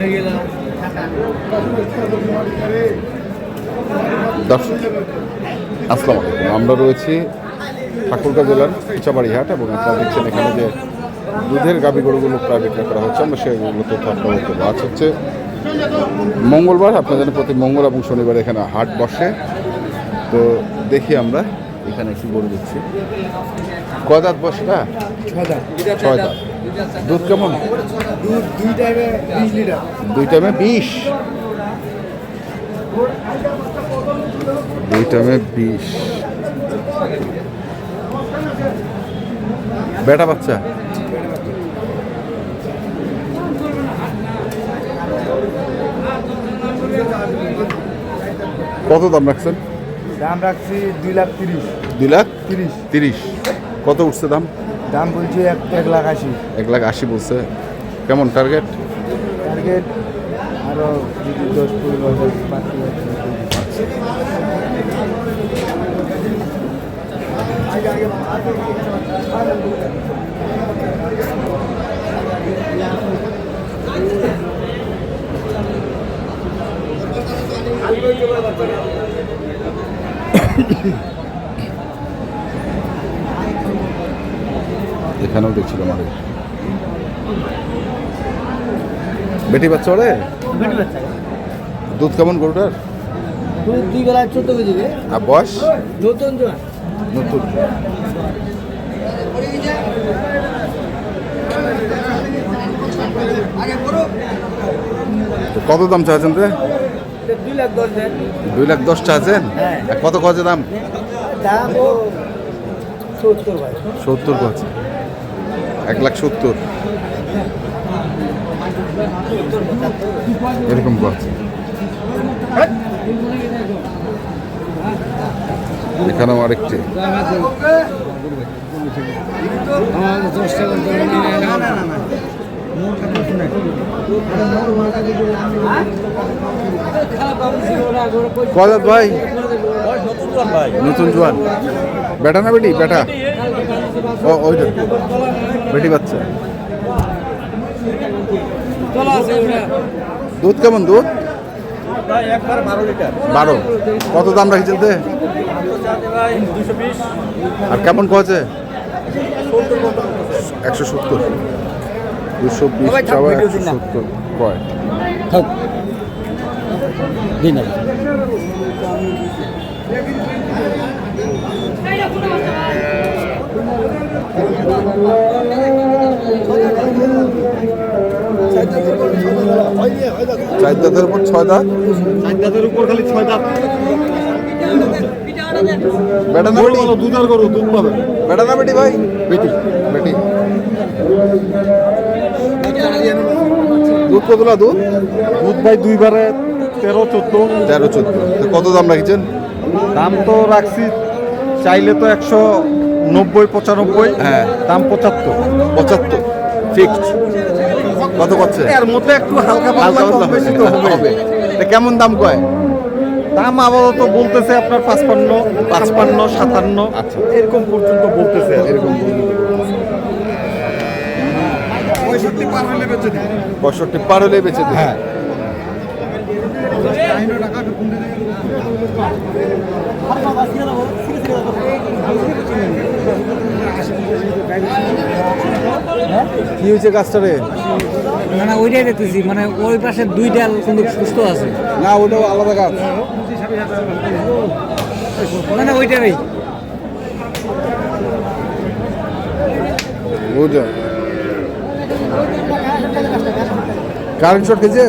আসসালামু আলাইকুম। আমরা রয়েছি ঠাকুরগাঁও জেলার ইচাবাড়ি হাট এবং আপনারা দেখছেন এখানে যে দুধের গাভী গরুগুলো প্রায় বিক্রি করা হচ্ছে। আমরা সেগুলো তথ্য আপনাদের দেবো। আজ হচ্ছে মঙ্গলবার। আপনারা জানেন প্রতি মঙ্গল এবং শনিবার এখানে হাট বসে। তো দেখি আমরা এখানে একটু গরু দিচ্ছি। কয় দাঁত বসে না? 6 দাঁত। দুধ কেমন? দুধ 2 টাইমে 20 লিটার। 2 টাইমে 20। 2 টাইমে 20। বেটা বাচ্চা? কত দাম রাখছেন? দাম রাখছি 2,30,000। 2,30,000। কত উঠছে দাম? দাম বলছি 1,80,000। 1,80,000 বলছে। কেমন টার্গেট? টার্গেট আরো যদি 10-15,000 বাড়তি হয়। এখানেও দেখছিল মানে বেটি বাচ্চা ওরে। দুধ কেমন গরুটার? দুধ 2 বেলা 14 কেজি। আর বয়স? নতুন নতুন। কত দাম চাচ্ছেন রে? 2,10,000। 2,10,000 চাচ্ছেন? আর কত কছে দাম? দাম 70 ভাই। 70 কছে? 1,70,000 এরকম কছে। এখানেও আরেকটি। কদাত ভাই? নতুন জোয়ান। বেটা না বেটি? বেটা। ও ওইটা বেটি বাচ্চা। দুধ কেমন? দুধ 12। কত দাম রাখছেন? 220। আর কেমন কছে? 170। 220 চাওয়া, 170 কয়। চার দাঁতের উপর 6 দাঁত। 4 দাঁতের উপর খালি 6 দাঁত। বেটা না বেটি? দুধ আর গরু দুধ পাবে। বেটা না বেটি ভাই? বেটি। বেটি। দুধ কতলা? দুধ ভাই 2 বারে 13-14। 13-14। কত দাম রাখছেন? দাম তো রাখছি চাইলে তো 190-95। হ্যাঁ। দাম 75 ফিক্সড। কত করছে? এর মধ্যে একটু হালকা হালকা কম বেশি তো হবে। তা কেমন দাম কয়? দাম আপাতত বলতেছে আপনার 55, 57। আচ্ছা। এরকম পর্যন্ত বলতেছে। এরকম 65 পার হলে বেচে দিই। 65 পার হলে বেচে দিই। হ্যাঁ। কি হয়েছে গাছটারে? মানে ওইটাই দেখতেছি, মানে ওই পাশে 2 ডাল কিন্তু সুস্থ আছে। না ওটাও আলাদা গাছ। মানে ওইটারই। বুঝা কারেন্ট শর্ট খেয়েছে?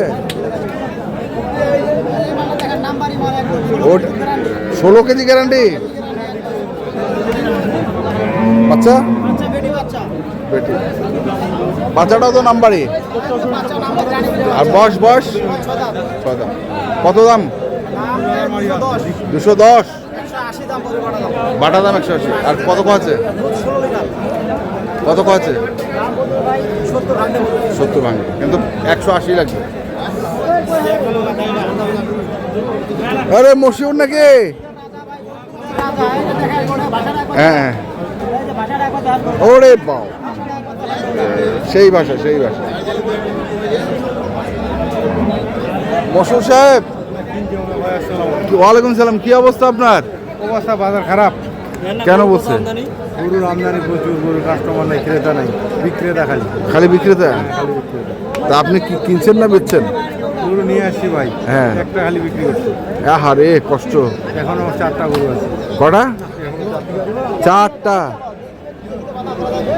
16 কেজি গ্যারান্টি। বাচ্চা? বেটি। বাচ্চাটাও তো নাম্বারই। আর বয়স? 6 দাম। কত দাম? 210। বাটা দাম 180। আর কত আছে? কত আছে? 70 ভাঙবে, কিন্তু 180 লাগবে। আরে মশিউর নাকি? হ্যাঁ ওরে বাও, সেই ভাষা সেই ভাষা। মশরুফ সাহেব, ওয়ালাইকুম সালাম। কি অবস্থা আপনার? অবস্থা বাজার খারাপ। কেন বলছে? গরুর আমদানি প্রচুর, গরু কাস্টমার নাই, ক্রেতা নাই, বিক্রেতা খালি খালি বিক্রেতা? তা আপনি কি কিনছেন না বেচছেন? গরু নিয়ে আসছি ভাই, হ্যাঁ। একটা খালি বিক্রি করছি। আহারে কষ্ট। এখন আমার 4টা গরু আছে। কটা? 4টা।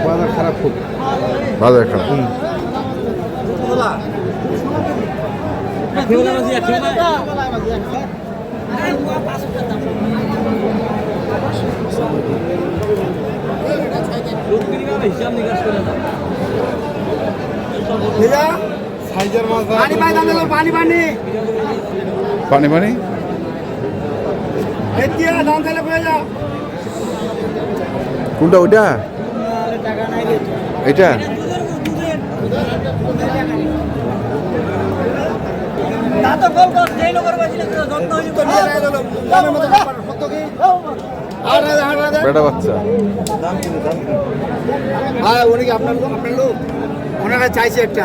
বাজার খারাপ খুব। বাজার খারাপ। পানি পানি কোনটা? ওইটা? এটা? বেটা বাচ্চা। উনি কি আপনার লোক? আপনার লোক ওনারা চাইছে একটা,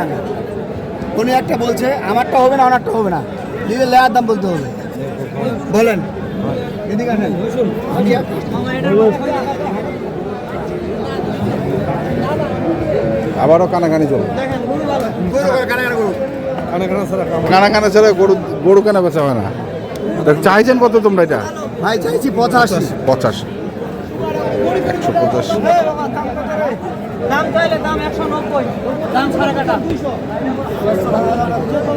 উনি একটা বলছে আমারটা হবে না, ওনারটা হবে না, নিজের লেয়ার দাম বলতে হবে। বলেন এদিকে আসেন। আবারও কানাকানি চলে। কানাকানা ছাড়া গরু গরু কেনা বেচা হয় না। তা চাইছেন কত তোমরা এটা? ভাই চাইছি 85। 85। 185। দাম চাইলে দাম 190, দাম ছাড়া কাটা।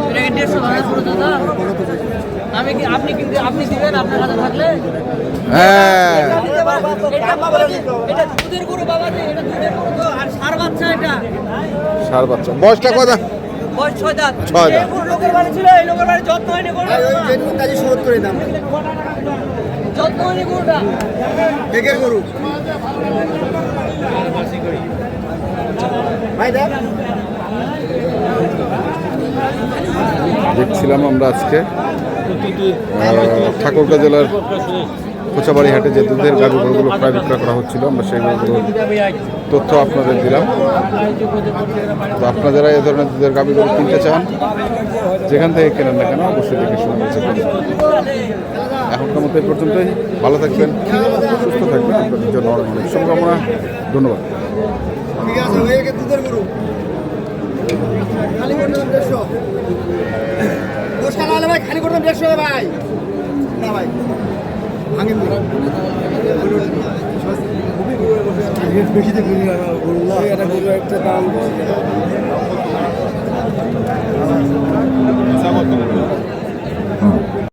এটা কি 150 ভাড়া করে দাদা? আমি কি আপনি কিন্তু আপনি দিবেন আপনার কাছে থাকলে? হ্যাঁ, এটা বাবা জি, এটা দুধের গরু বাবা জি, এটা দুধের গরু তো, আর ষাঁড় বাচ্চা এটা। সার বাচ্চা। বয়সটা কথা? বয়স 6 দাঁত। 6 দাঁত। এই গরু লোকের বাড়ি ছিল, এই লোকের বাড়ি যত্ন হয়নি গরু। ভাই ওই যেটুকু কাজে 70 দাম, যত্ন হয়নি গরুটা। বেগের গরু। ভাই দেখ দেখছিলাম আমরা আজকে ঠাকুরগাঁ জেলার কোচাবাড়ি হাটে যে দুধের গাভী গরুগুলো প্রায় বিক্রয় করা হচ্ছিল, আমরা সেই গরুগুলোর তথ্য আপনাদের দিলাম। তো আপনারা যারা এই ধরনের দুধের গাভী গরু কিনতে চান, যেখান থেকে কেনেন না কেন অবশ্যই দেখে শুনে বেঁচে কিনবেন। এখনকার মতো এই পর্যন্তই। ভালো থাকবেন, সুস্থ থাকবেন। আপনাদের জন্য অনেক অনেক শুভকামনা। ধন্যবাদ। ঠিক আছে, হয়ে গেছে দুধের গরু। খালি করতে দাম 150। দোষটা না হলে ভাই খালি করতে দাম 150 ভাই। না ভাই ভাঙেন না। বেশি দিয়ে গরু একটা দাম